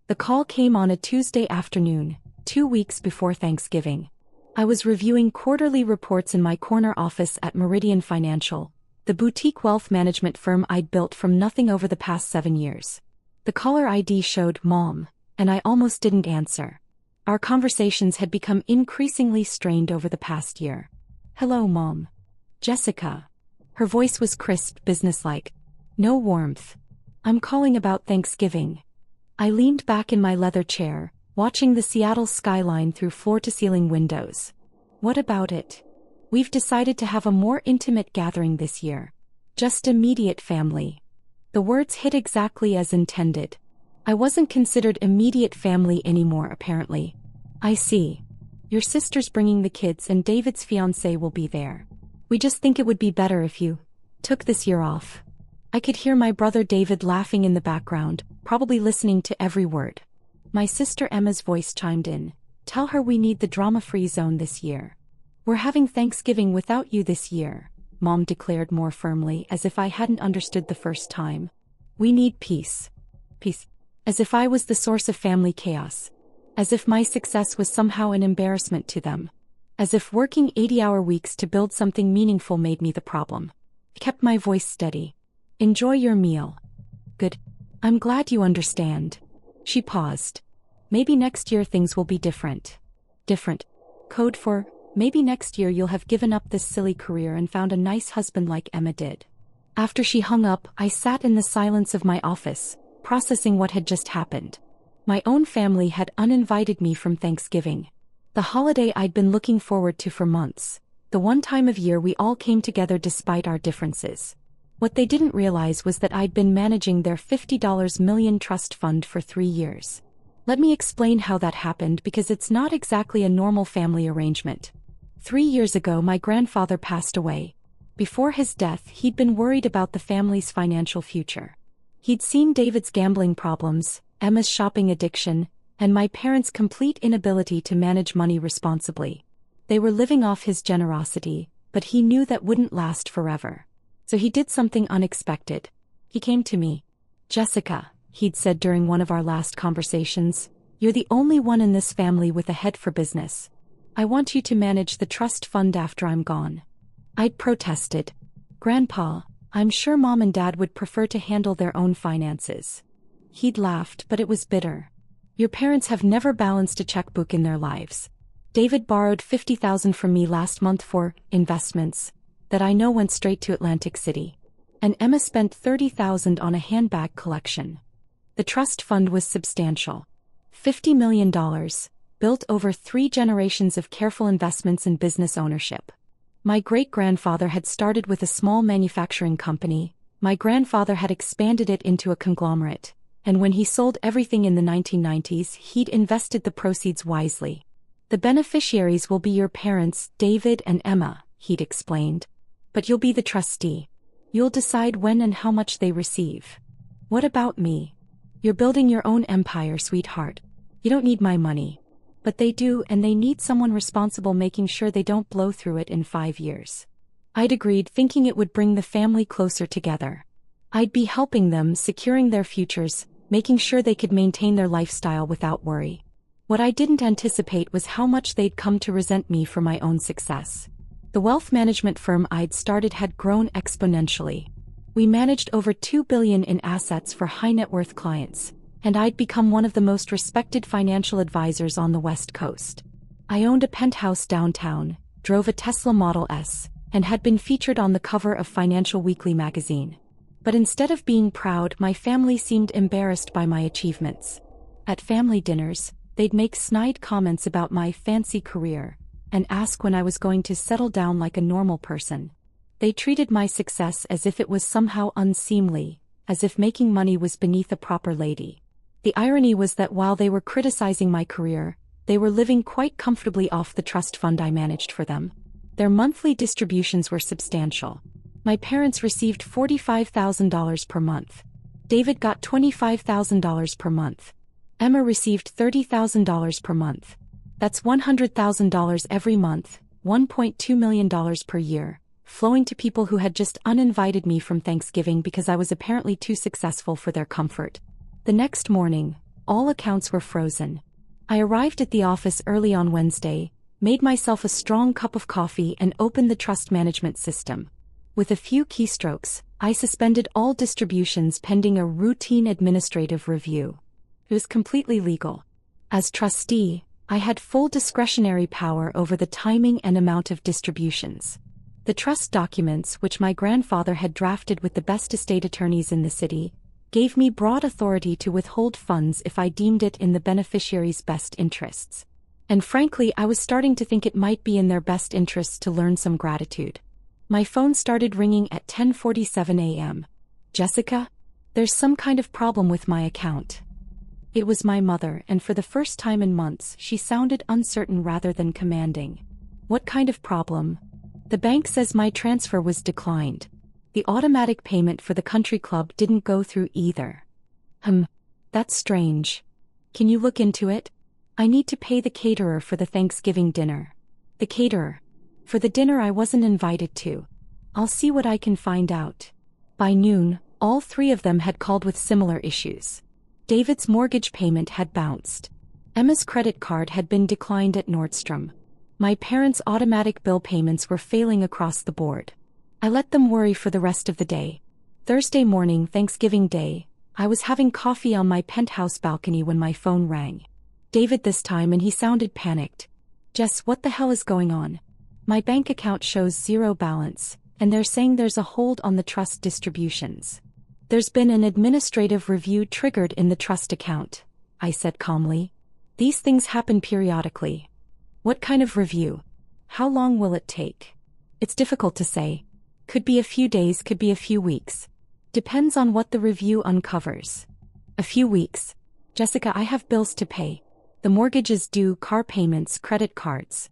The call came on a Tuesday afternoon, 2 weeks before Thanksgiving. I was reviewing quarterly reports in my corner office at Meridian Financial, the boutique wealth management firm I'd built from nothing over the past 7 years. The caller ID showed Mom, and I almost didn't answer. Our conversations had become increasingly strained over the past year. "Hello, Mom." "Jessica." Her voice was crisp, businesslike. No warmth. "I'm calling about Thanksgiving." I leaned back in my leather chair, watching the Seattle skyline through floor-to-ceiling windows. "What about it?" "We've decided to have a more intimate gathering this year. Just immediate family." The words hit exactly as intended. I wasn't considered immediate family anymore, apparently. "I see. Your sister's bringing the kids and David's fiancé will be there. We just think it would be better if you took this year off." I could hear my brother David laughing in the background, probably listening to every word. My sister Emma's voice chimed in. "Tell her we need the drama-free zone this year." "We're having Thanksgiving without you this year," Mom declared more firmly, as if I hadn't understood the first time. "We need peace." Peace. As if I was the source of family chaos. As if my success was somehow an embarrassment to them. As if working 80-hour weeks to build something meaningful made me the problem. I kept my voice steady. "Enjoy your meal." "Good. I'm glad you understand." She paused. "Maybe next year things will be different." Different. Code for, maybe next year you'll have given up this silly career and found a nice husband like Emma did. After she hung up, I sat in the silence of my office, processing what had just happened. My own family had uninvited me from Thanksgiving. The holiday I'd been looking forward to for months. The one time of year we all came together despite our differences. What they didn't realize was that I'd been managing their $50 million trust fund for 3 years. Let me explain how that happened, because it's not exactly a normal family arrangement. 3 years ago my grandfather passed away. Before his death he'd been worried about the family's financial future. He'd seen David's gambling problems, Emma's shopping addiction, and my parents' complete inability to manage money responsibly. They were living off his generosity, but he knew that wouldn't last forever. So he did something unexpected. He came to me. "Jessica," he'd said during one of our last conversations, "you're the only one in this family with a head for business. I want you to manage the trust fund after I'm gone." I'd protested. "Grandpa, I'm sure Mom and Dad would prefer to handle their own finances." He'd laughed, but it was bitter. "Your parents have never balanced a checkbook in their lives. David borrowed $50,000 from me last month for investments that I know went straight to Atlantic City. And Emma spent $30,000 on a handbag collection. The trust fund was substantial. $50 million, built over 3 generations of careful investments and business ownership. My great-grandfather had started with a small manufacturing company. My grandfather had expanded it into a conglomerate. And when he sold everything in the 1990s, he'd invested the proceeds wisely. "The beneficiaries will be your parents, David and Emma," he'd explained. "But you'll be the trustee. You'll decide when and how much they receive." "What about me?" "You're building your own empire, sweetheart. You don't need my money. But they do, and they need someone responsible making sure they don't blow through it in 5 years." I'd agreed, thinking it would bring the family closer together. I'd be helping them, securing their futures, making sure they could maintain their lifestyle without worry. What I didn't anticipate was how much they'd come to resent me for my own success. The wealth management firm I'd started had grown exponentially. We managed over $2 billion in assets for high-net-worth clients, and I'd become one of the most respected financial advisors on the West Coast. I owned a penthouse downtown, drove a Tesla Model S, and had been featured on the cover of Financial Weekly magazine. But instead of being proud, my family seemed embarrassed by my achievements. At family dinners, they'd make snide comments about my fancy career, and ask when I was going to settle down like a normal person. They treated my success as if it was somehow unseemly, as if making money was beneath a proper lady. The irony was that while they were criticizing my career, they were living quite comfortably off the trust fund I managed for them. Their monthly distributions were substantial. My parents received $45,000 per month. David got $25,000 per month. Emma received $30,000 per month. That's $100,000 every month, $1.2 million per year, flowing to people who had just uninvited me from Thanksgiving because I was apparently too successful for their comfort. The next morning, all accounts were frozen. I arrived at the office early on Wednesday, made myself a strong cup of coffee and opened the trust management system. With a few keystrokes, I suspended all distributions pending a routine administrative review. It was completely legal. As trustee, I had full discretionary power over the timing and amount of distributions. The trust documents, which my grandfather had drafted with the best estate attorneys in the city, gave me broad authority to withhold funds if I deemed it in the beneficiary's best interests. And frankly, I was starting to think it might be in their best interests to learn some gratitude. My phone started ringing at 10:47 a.m. "Jessica? There's some kind of problem with my account." It was my mother, and for the first time in months, she sounded uncertain rather than commanding. "What kind of problem?" "The bank says my transfer was declined. The automatic payment for the country club didn't go through either." That's strange. Can you look into it? I need to pay the caterer for the Thanksgiving dinner." "The caterer? For the dinner I wasn't invited to. I'll see what I can find out." By noon, all three of them had called with similar issues. David's mortgage payment had bounced. Emma's credit card had been declined at Nordstrom. My parents' automatic bill payments were failing across the board. I let them worry for the rest of the day. Thursday morning, Thanksgiving Day, I was having coffee on my penthouse balcony when my phone rang. David this time, and he sounded panicked. "Jess, what the hell is going on? My bank account shows zero balance, and they're saying there's a hold on the trust distributions." "There's been an administrative review triggered in the trust account," I said calmly. "These things happen periodically." "What kind of review? How long will it take?" "It's difficult to say. Could be a few days, could be a few weeks. Depends on what the review uncovers." "A few weeks? Jessica, I have bills to pay. The mortgage is due, car payments, credit cards."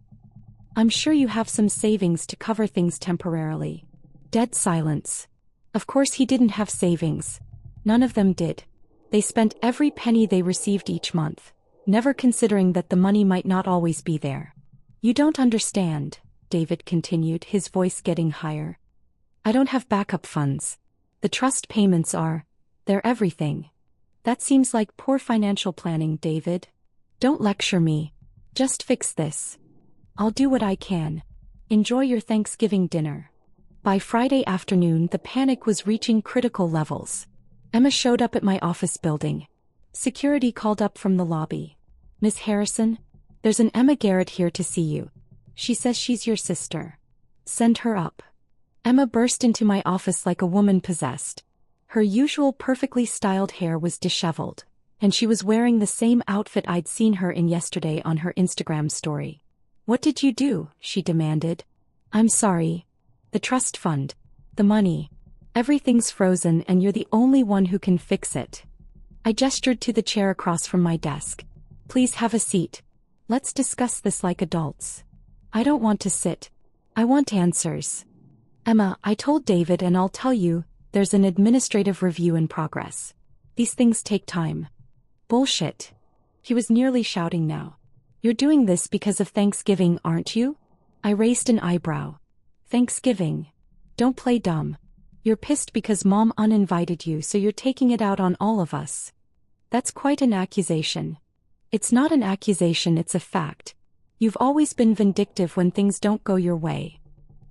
"I'm sure you have some savings to cover things temporarily." Dead silence. Of course he didn't have savings. None of them did. They spent every penny they received each month, never considering that the money might not always be there. "You don't understand," David continued, his voice getting higher. "I don't have backup funds. The trust payments they're everything." "That seems like poor financial planning, David. Don't lecture me. Just fix this." "I'll do what I can. Enjoy your Thanksgiving dinner." By Friday afternoon, the panic was reaching critical levels. Emma showed up at my office building. Security called up from the lobby. "Miss Harrison, there's an Emma Garrett here to see you. She says she's your sister. Send her up." Emma burst into my office like a woman possessed. Her usual perfectly styled hair was disheveled, and she was wearing the same outfit I'd seen her in yesterday on her Instagram story. "What did you do?" she demanded. "I'm sorry. The trust fund. The money. Everything's frozen and you're the only one who can fix it." I gestured to the chair across from my desk. "Please have a seat. Let's discuss this like adults." "I don't want to sit. I want answers." "Emma, I told David, and I'll tell you, there's an administrative review in progress. These things take time." "Bullshit." He was nearly shouting now. "You're doing this because of Thanksgiving, aren't you?" I raised an eyebrow. "Thanksgiving? Don't play dumb. You're pissed because Mom uninvited you, so you're taking it out on all of us." "That's quite an accusation." "It's not an accusation, it's a fact. You've always been vindictive when things don't go your way."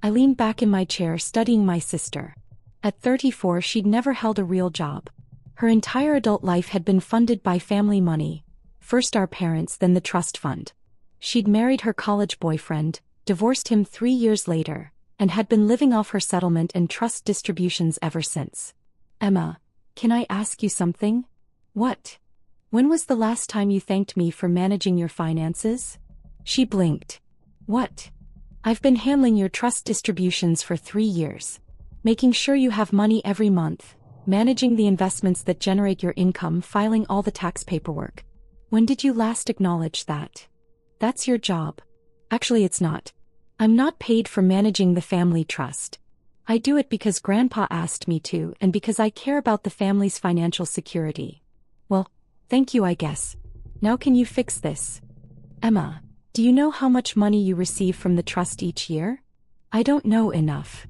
I leaned back in my chair studying my sister. At 34, she'd never held a real job. Her entire adult life had been funded by family money, first our parents, then the trust fund. She'd married her college boyfriend, divorced him 3 years later, and had been living off her settlement and trust distributions ever since. "Emma, can I ask you something?" "What?" "When was the last time you thanked me for managing your finances?" She blinked. "What?" "I've been handling your trust distributions for 3 years. Making sure you have money every month, managing the investments that generate your income, filing all the tax paperwork. When did you last acknowledge that?" "That's your job." "Actually, it's not. I'm not paid for managing the family trust. I do it because Grandpa asked me to and because I care about the family's financial security." "Well, thank you, I guess. Now can you fix this?" "Emma, do you know how much money you receive from the trust each year?" "I don't know enough."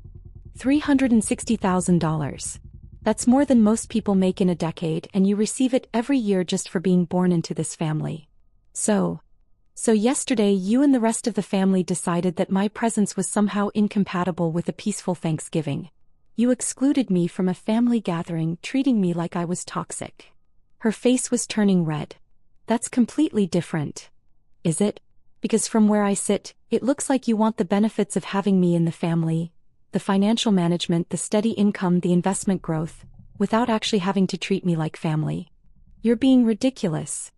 $360,000. That's more than most people make in a decade, and you receive it every year just for being born into this family. So yesterday you and the rest of the family decided that my presence was somehow incompatible with a peaceful Thanksgiving. You excluded me from a family gathering, treating me like I was toxic. Her face was turning red. That's completely different. Is it? Because from where I sit, it looks like you want the benefits of having me in the family, the financial management, the steady income, the investment growth, without actually having to treat me like family. You're being ridiculous.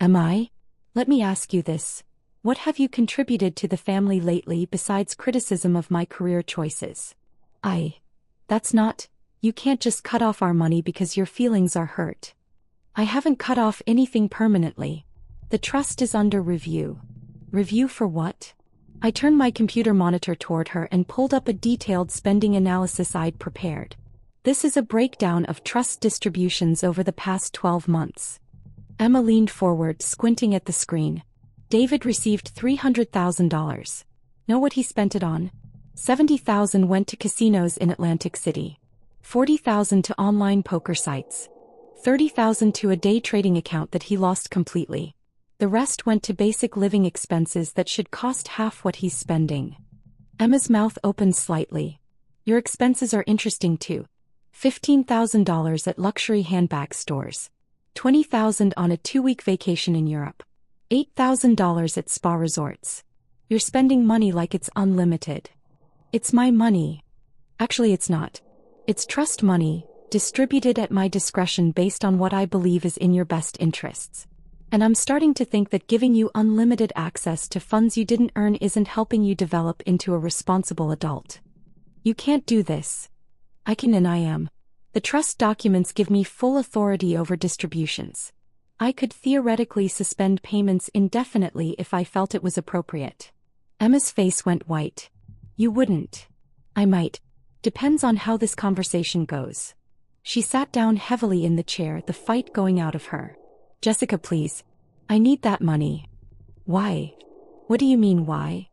Am I? Let me ask you this. What have you contributed to the family lately besides criticism of my career choices? That's not, you can't just cut off our money because your feelings are hurt. I haven't cut off anything permanently. The trust is under review. Review for what? I turned my computer monitor toward her and pulled up a detailed spending analysis I'd prepared. This is a breakdown of trust distributions over the past 12 months. Emma leaned forward, squinting at the screen. David received $300,000. Know what he spent it on? $70,000 went to casinos in Atlantic City. $40,000 to online poker sites. $30,000 to a day trading account that he lost completely. The rest went to basic living expenses that should cost half what he's spending. Emma's mouth opened slightly. Your expenses are interesting too. $15,000 at luxury handbag stores. $20,000 on a 2-week vacation in Europe. $8,000 at spa resorts. You're spending money like it's unlimited. It's my money. Actually, it's not. It's trust money, distributed at my discretion based on what I believe is in your best interests. And I'm starting to think that giving you unlimited access to funds you didn't earn isn't helping you develop into a responsible adult. You can't do this. I can and I am. The trust documents give me full authority over distributions. I could theoretically suspend payments indefinitely if I felt it was appropriate. Emma's face went white. You wouldn't. I might. Depends on how this conversation goes. She sat down heavily in the chair, the fight going out of her. Jessica, please. I need that money. Why? What do you mean why?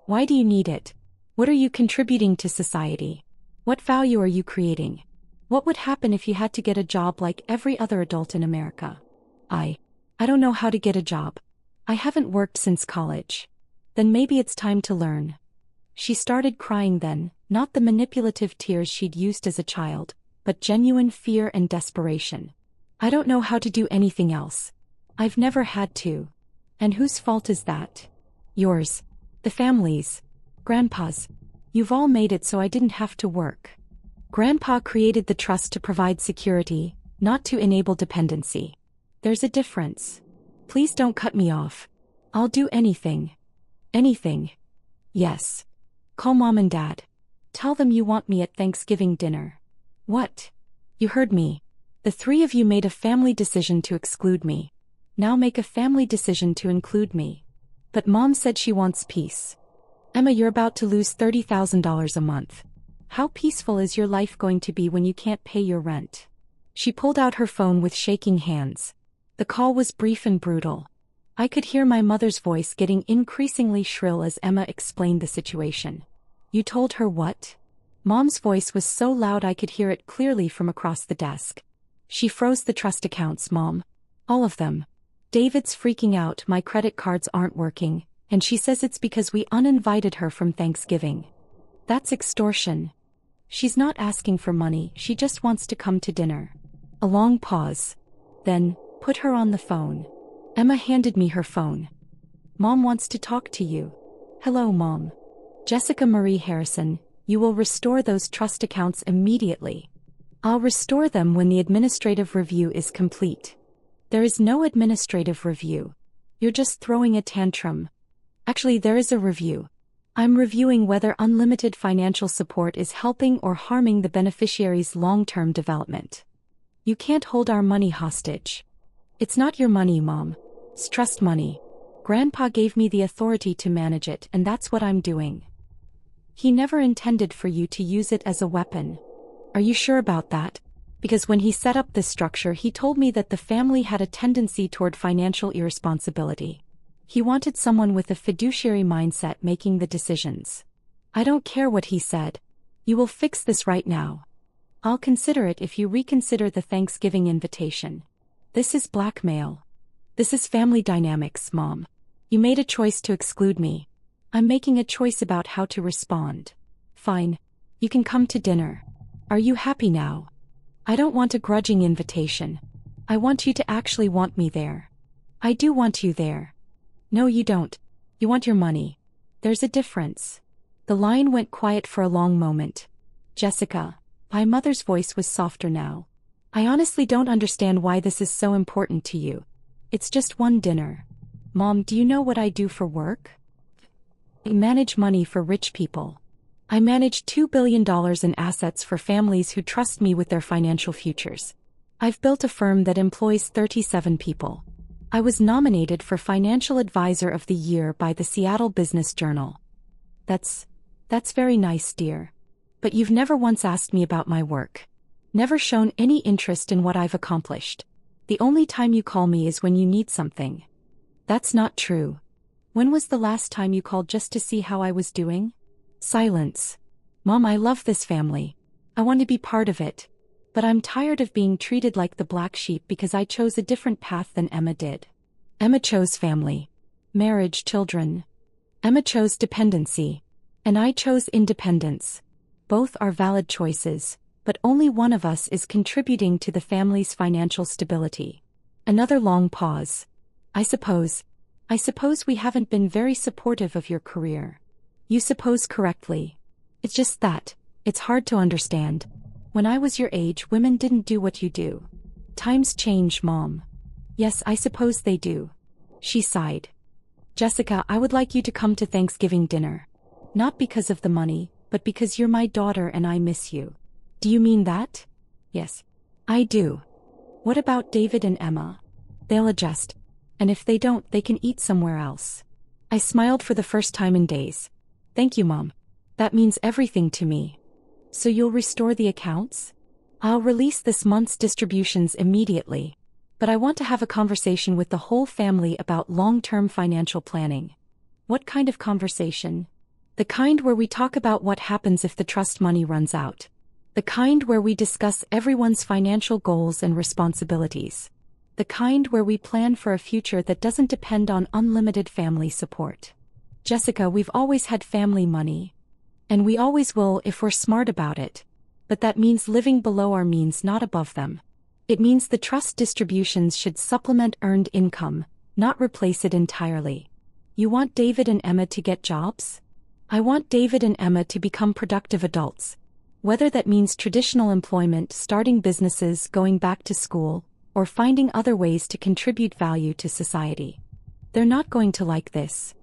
Why do you need it? What are you contributing to society? What value are you creating? What would happen if you had to get a job like every other adult in America? I don't know how to get a job. I haven't worked since college. Then maybe it's time to learn. She started crying then, not the manipulative tears she'd used as a child, but genuine fear and desperation. I don't know how to do anything else. I've never had to. And whose fault is that? Yours. The family's. Grandpa's. You've all made it so I didn't have to work. Grandpa created the trust to provide security, not to enable dependency. There's a difference. Please don't cut me off. I'll do anything. Anything. Yes. Call Mom and Dad. Tell them you want me at Thanksgiving dinner. What? You heard me. The 3 of you made a family decision to exclude me. Now make a family decision to include me. But Mom said she wants peace. Emma, you're about to lose $30,000 a month. How peaceful is your life going to be when you can't pay your rent? She pulled out her phone with shaking hands. The call was brief and brutal. I could hear my mother's voice getting increasingly shrill as Emma explained the situation. You told her what? Mom's voice was so loud I could hear it clearly from across the desk. She froze the trust accounts, Mom. All of them. David's freaking out, my credit cards aren't working, and she says it's because we uninvited her from Thanksgiving. That's extortion. She's not asking for money, she just wants to come to dinner. A long pause. Then, put her on the phone. Emma handed me her phone. Mom wants to talk to you. Hello, Mom. Jessica Marie Harrison, you will restore those trust accounts immediately. I'll restore them when the administrative review is complete. There is no administrative review. You're just throwing a tantrum. Actually, there is a review. I'm reviewing whether unlimited financial support is helping or harming the beneficiary's long-term development. You can't hold our money hostage. It's not your money, Mom. It's trust money. Grandpa gave me the authority to manage it, and that's what I'm doing. He never intended for you to use it as a weapon. Are you sure about that? Because when he set up this structure, he told me that the family had a tendency toward financial irresponsibility. He wanted someone with a fiduciary mindset making the decisions. I don't care what he said. You will fix this right now. I'll consider it if you reconsider the Thanksgiving invitation. This is blackmail. This is family dynamics, Mom. You made a choice to exclude me. I'm making a choice about how to respond. Fine. You can come to dinner. Are you happy now? I don't want a grudging invitation. I want you to actually want me there. I do want you there. No, you don't. You want your money. There's a difference. The line went quiet for a long moment. Jessica, my mother's voice was softer now. I honestly don't understand why this is so important to you. It's just one dinner. Mom, do you know what I do for work? I manage money for rich people. I manage $2 billion in assets for families who trust me with their financial futures. I've built a firm that employs 37 people. I was nominated for Financial Advisor of the Year by the Seattle Business Journal. That's very nice, dear. But you've never once asked me about my work. Never shown any interest in what I've accomplished. The only time you call me is when you need something. That's not true. When was the last time you called just to see how I was doing? Silence. Mom, I love this family. I want to be part of it. But I'm tired of being treated like the black sheep because I chose a different path than Emma did. Emma chose family, marriage, children. Emma chose dependency. And I chose independence. Both are valid choices, but only one of us is contributing to the family's financial stability. Another long pause. I suppose we haven't been very supportive of your career. You suppose correctly. It's just that, it's hard to understand. When I was your age, women didn't do what you do. Times change, Mom. Yes, I suppose they do. She sighed. Jessica, I would like you to come to Thanksgiving dinner. Not because of the money, but because you're my daughter and I miss you. Do you mean that? Yes. I do. What about David and Emma? They'll adjust. And if they don't, they can eat somewhere else. I smiled for the first time in days. Thank you, Mom. That means everything to me. So you'll restore the accounts? I'll release this month's distributions immediately. But I want to have a conversation with the whole family about long-term financial planning. What kind of conversation? The kind where we talk about what happens if the trust money runs out. The kind where we discuss everyone's financial goals and responsibilities. The kind where we plan for a future that doesn't depend on unlimited family support. Jessica, we've always had family money. And we always will if we're smart about it. But that means living below our means, not above them. It means the trust distributions should supplement earned income, not replace it entirely. You want David and Emma to get jobs? I want David and Emma to become productive adults. Whether that means traditional employment, starting businesses, going back to school, or finding other ways to contribute value to society. They're not going to like this.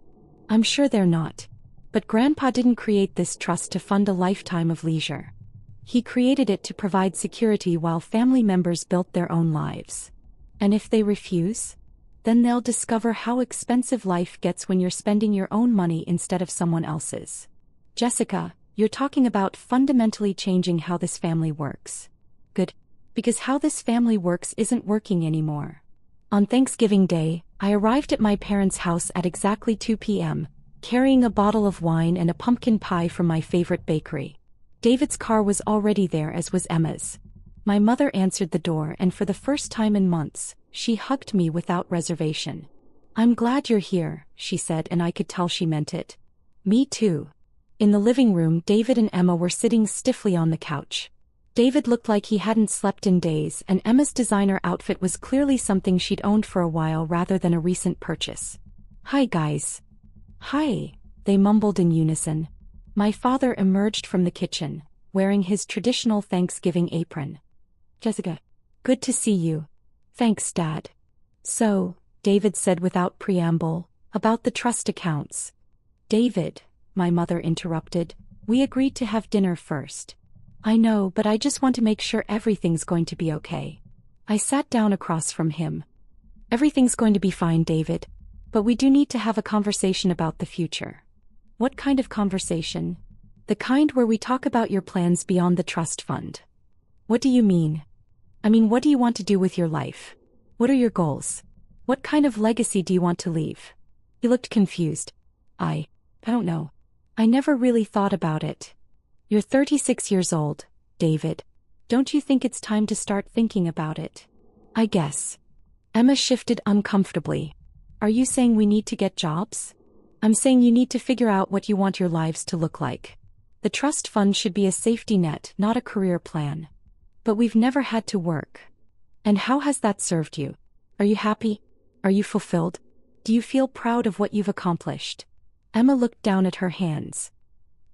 I'm sure they're not. But Grandpa didn't create this trust to fund a lifetime of leisure. He created it to provide security while family members built their own lives. And if they refuse? Then they'll discover how expensive life gets when you're spending your own money instead of someone else's. Jessica, you're talking about fundamentally changing how this family works. Good. Because how this family works isn't working anymore. On Thanksgiving Day, I arrived at my parents' house at exactly 2 p.m., carrying a bottle of wine and a pumpkin pie from my favorite bakery. David's car was already there, as was Emma's. My mother answered the door, and for the first time in months, she hugged me without reservation. I'm glad you're here, she said, and I could tell she meant it. Me too. In the living room, David and Emma were sitting stiffly on the couch. David looked like he hadn't slept in days, and Emma's designer outfit was clearly something she'd owned for a while rather than a recent purchase. Hi, guys. Hi, they mumbled in unison. My father emerged from the kitchen, wearing his traditional Thanksgiving apron. Jessica. Good to see you. Thanks, Dad. So, David said without preamble, about the trust accounts. David, my mother interrupted, we agreed to have dinner first. I know, but I just want to make sure everything's going to be okay. I sat down across from him. Everything's going to be fine, David. But we do need to have a conversation about the future. What kind of conversation? The kind where we talk about your plans beyond the trust fund. What do you mean? I mean, what do you want to do with your life? What are your goals? What kind of legacy do you want to leave? He looked confused. I don't know. I never really thought about it. You're 36 years old, David. Don't you think it's time to start thinking about it? I guess. Emma shifted uncomfortably. Are you saying we need to get jobs? I'm saying you need to figure out what you want your lives to look like. The trust fund should be a safety net, not a career plan. But we've never had to work. And how has that served you? Are you happy? Are you fulfilled? Do you feel proud of what you've accomplished? Emma looked down at her hands.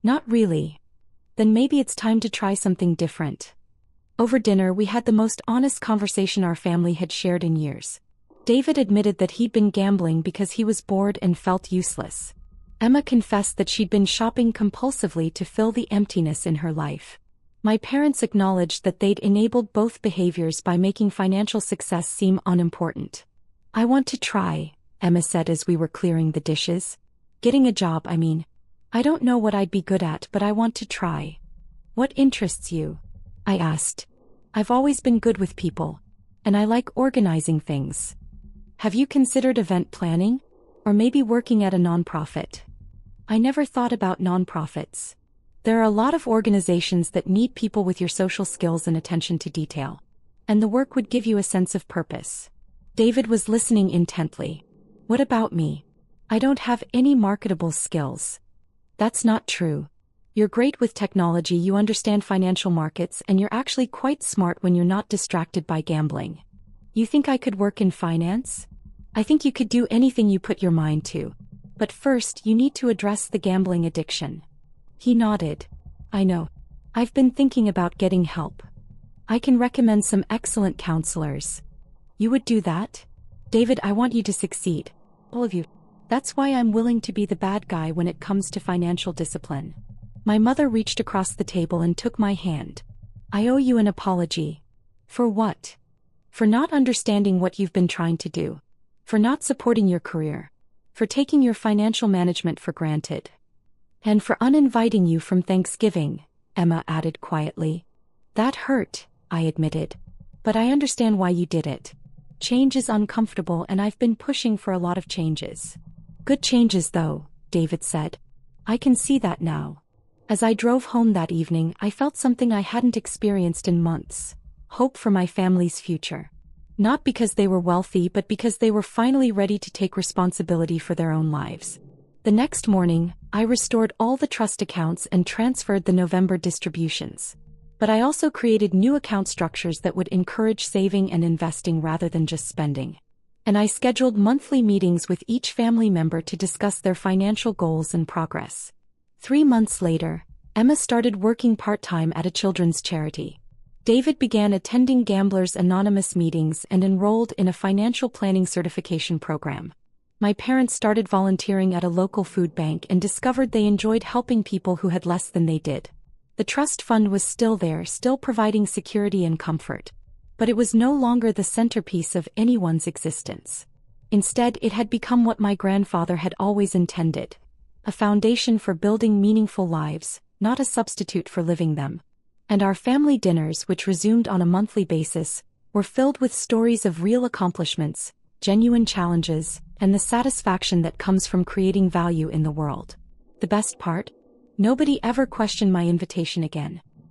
Not really. Then maybe it's time to try something different. Over dinner we had the most honest conversation our family had shared in years. David admitted that he'd been gambling because he was bored and felt useless. Emma confessed that she'd been shopping compulsively to fill the emptiness in her life. My parents acknowledged that they'd enabled both behaviors by making financial success seem unimportant. I want to try, Emma said as we were clearing the dishes. Getting a job, I mean. I don't know what I'd be good at, but I want to try. What interests you? I asked. I've always been good with people. And I like organizing things. Have you considered event planning? Or maybe working at a nonprofit? I never thought about nonprofits. There are a lot of organizations that need people with your social skills and attention to detail. And the work would give you a sense of purpose. David was listening intently. What about me? I don't have any marketable skills. That's not true. You're great with technology, you understand financial markets, and you're actually quite smart when you're not distracted by gambling. You think I could work in finance? I think you could do anything you put your mind to. But first, you need to address the gambling addiction. He nodded. I know. I've been thinking about getting help. I can recommend some excellent counselors. You would do that? David, I want you to succeed. All of you. That's why I'm willing to be the bad guy when it comes to financial discipline. My mother reached across the table and took my hand. I owe you an apology. For what? For not understanding what you've been trying to do. For not supporting your career. For taking your financial management for granted. And for uninviting you from Thanksgiving, Emma added quietly. That hurt, I admitted. But I understand why you did it. Change is uncomfortable and I've been pushing for a lot of changes. Good changes though, David said. I can see that now. As I drove home that evening, I felt something I hadn't experienced in months. Hope for my family's future. Not because they were wealthy, but because they were finally ready to take responsibility for their own lives. The next morning, I restored all the trust accounts and transferred the November distributions. But I also created new account structures that would encourage saving and investing rather than just spending. And I scheduled monthly meetings with each family member to discuss their financial goals and progress. 3 months later, Emma started working part-time at a children's charity. David began attending Gamblers Anonymous meetings and enrolled in a financial planning certification program. My parents started volunteering at a local food bank and discovered they enjoyed helping people who had less than they did. The trust fund was still there, still providing security and comfort. But it was no longer the centerpiece of anyone's existence. Instead, it had become what my grandfather had always intended. A foundation for building meaningful lives, not a substitute for living them. And our family dinners, which resumed on a monthly basis, were filled with stories of real accomplishments, genuine challenges, and the satisfaction that comes from creating value in the world. The best part? Nobody ever questioned my invitation again.